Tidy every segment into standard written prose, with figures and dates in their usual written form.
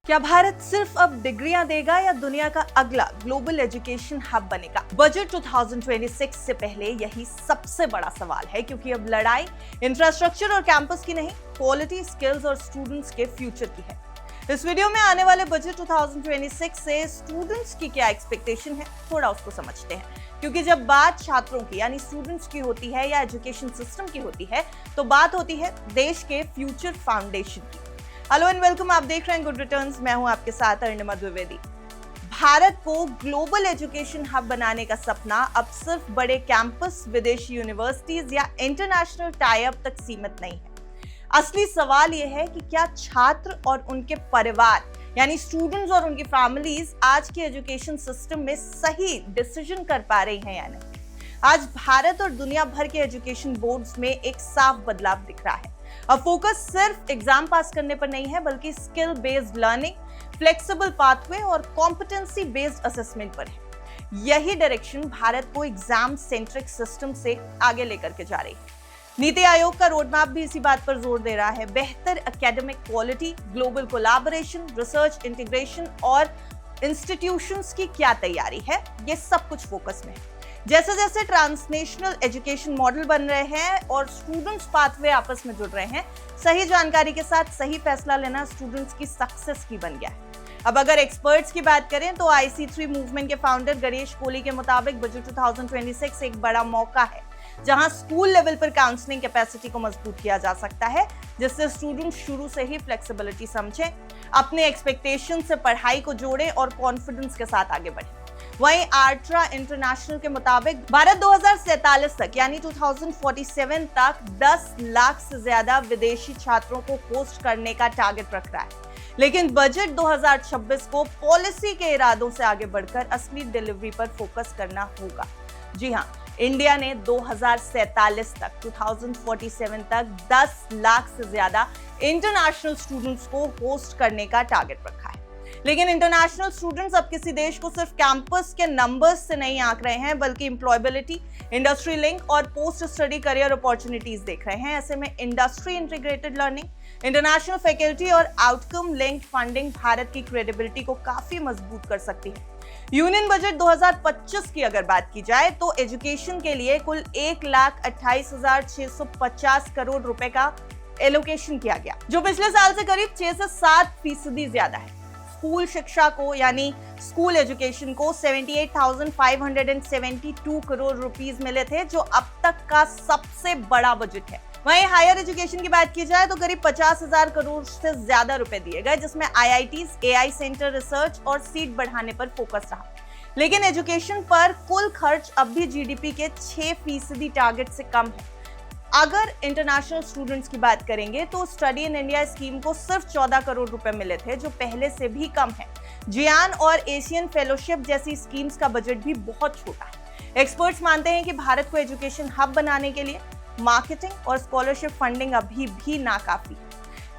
क्या भारत सिर्फ अब डिग्रियां देगा या दुनिया का अगला ग्लोबल एजुकेशन हब बनेगा? बजट 2026 से पहले यही सबसे बड़ा सवाल है, क्योंकि अब लड़ाई इंफ्रास्ट्रक्चर और कैंपस की नहीं, क्वालिटी, स्किल्स और स्टूडेंट्स के फ्यूचर की है। इस वीडियो में आने वाले बजट 2026 से स्टूडेंट्स की क्या एक्सपेक्टेशन है, थोड़ा उसको समझते हैं। क्योंकि जब बात छात्रों की यानी स्टूडेंट्स की होती है या एजुकेशन सिस्टम की होती है, तो बात होती है देश के फ्यूचर फाउंडेशन की। हेलो एंड वेलकम, आप देख रहे हैं गुड रिटर्न्स। मैं हूं आपके साथ अरुणिमा द्विवेदी। भारत को ग्लोबल एजुकेशन हब बनाने का सपना अब सिर्फ बड़े कैंपस, विदेशी यूनिवर्सिटीज या इंटरनेशनल टाई अप तक सीमित नहीं है। असली सवाल यह है कि क्या छात्र और उनके परिवार यानी स्टूडेंट्स और उनकी फैमिलीज आज के एजुकेशन सिस्टम में सही डिसीजन कर पा रही हैं या नहीं। आज भारत और दुनिया भर के एजुकेशन बोर्ड्स में एक साफ बदलाव दिख रहा है। अब फोकस सिर्फ एग्जाम पास करने पर नहीं है, बल्कि skill based learning, flexible pathway और कॉम्पिटेंसी बेस्ड असेसमेंट पर है। यही डायरेक्शन भारत को एग्जाम सेंट्रिक सिस्टम से आगे लेकर के जा रही है। नीति आयोग का रोड मैप भी इसी बात पर जोर दे रहा है। बेहतर academic quality, global collaboration, research integration और इंस्टीट्यूशंस की क्या तैयारी है, ये सब कुछ फोकस में है। जैसे जैसे ट्रांसनेशनल एजुकेशन मॉडल बन रहे हैं और स्टूडेंट्स पाथवे आपस में जुड़ रहे हैं, सही जानकारी के साथ सही फैसला लेना स्टूडेंट्स की सक्सेस की बन गया है। अब अगर एक्सपर्ट्स की बात करें तो IC3 मूवमेंट के फाउंडर गणेश कोहली के मुताबिक बजट 2026 एक बड़ा मौका है, जहां स्कूल लेवल पर काउंसलिंग कैपेसिटी को मजबूत किया जा सकता है, जिससे स्टूडेंट्स शुरू से ही फ्लेक्सिबिलिटी समझें, अपने एक्सपेक्टेशन से पढ़ाई को जोड़ें और कॉन्फिडेंस के साथ आगे बढ़ें। वहीं आर्ट्रा इंटरनेशनल के मुताबिक भारत 2047 तक यानी 2047 तक 10 लाख से ज्यादा विदेशी छात्रों को होस्ट करने का टारगेट रख रहा है। लेकिन बजट 2026 को पॉलिसी के इरादों से आगे बढ़कर असली डिलीवरी पर फोकस करना होगा। जी हाँ, इंडिया ने 2047 तक 2047 तक 10 लाख से ज्यादा इंटरनेशनल स्टूडेंट्स को होस्ट करने का टारगेट रखा है। लेकिन इंटरनेशनल स्टूडेंट्स अब किसी देश को सिर्फ कैंपस के नंबर्स से नहीं आंक रहे हैं, बल्कि एम्प्लॉयबिलिटी, इंडस्ट्री लिंक और पोस्ट स्टडी करियर अपॉर्चुनिटीज देख रहे हैं। ऐसे में industry integrated learning, international faculty और आउटकम लिंक्ड फंडिंग भारत की क्रेडिबिलिटी को काफी मजबूत कर सकती है। यूनियन बजट 2025 की अगर बात की जाए तो एजुकेशन के लिए कुल 1,28,650 करोड़ रुपए का एलोकेशन किया गया, जो पिछले साल से करीब 6 से 7% ज्यादा है। स्कूल शिक्षा को यानी स्कूल एजुकेशन को 78,572 करोड़ रुपीस मिले थे, जो अब तक का सबसे बड़ा बजट है। वहीं हायर एजुकेशन की बात की जाए तो करीब 50,000 करोड़ से ज्यादा रुपए दिए गए, जिसमें IITs, AI सेंटर, रिसर्च और सीट बढ़ाने पर फोकस रहा। लेकिन एजुकेशन पर कुल खर्च अब भी GDP के 6% टारगेट से कम है। अगर इंटरनेशनल स्टूडेंट्स की बात करेंगे तो स्टडी इन इंडिया स्कीम को सिर्फ 14 करोड़ रुपए मिले थे, जो पहले से भी कम है। जियान और एशियन फेलोशिप जैसी स्कीम्स का बजट भी बहुत छोटा है। एक्सपर्ट्स मानते हैं कि भारत को एजुकेशन हब बनाने के लिए मार्केटिंग और स्कॉलरशिप फंडिंग अभी भी नाकाफी है।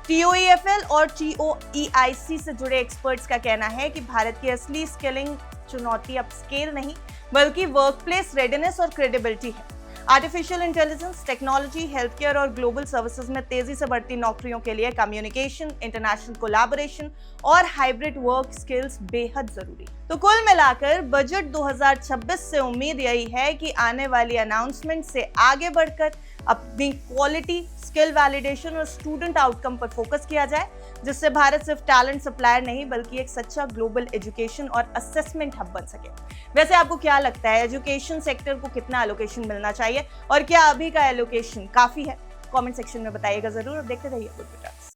TOEFL और TOEIC से जुड़े एक्सपर्ट्स का कहना है कि भारत की असली स्किलिंग चुनौती अब स्केल नहीं, बल्कि वर्कप्लेस रेडीनेस और क्रेडिबिलिटी है। Artificial intelligence, technology, health care और ग्लोबल सर्विसेज में तेजी से बढ़ती नौकरियों के लिए कम्युनिकेशन, इंटरनेशनल कोलैबोरेशन और हाइब्रिड वर्क स्किल्स बेहद जरूरी। तो कुल मिलाकर बजट 2026 से उम्मीद यही है कि आने वाली अनाउंसमेंट से आगे बढ़कर अपनी क्वालिटी, स्किल वैलिडेशन और स्टूडेंट आउटकम पर फोकस किया जाए, जिससे भारत सिर्फ टैलेंट सप्लायर नहीं, बल्कि एक सच्चा ग्लोबल एजुकेशन और असेसमेंट हब बन सके। वैसे आपको क्या लगता है, एजुकेशन सेक्टर को कितना एलोकेशन मिलना चाहिए और क्या अभी का एलोकेशन काफी है? कमेंट सेक्शन में बताइएगा जरूर और देखते रहिए गुड रिटर्न्स।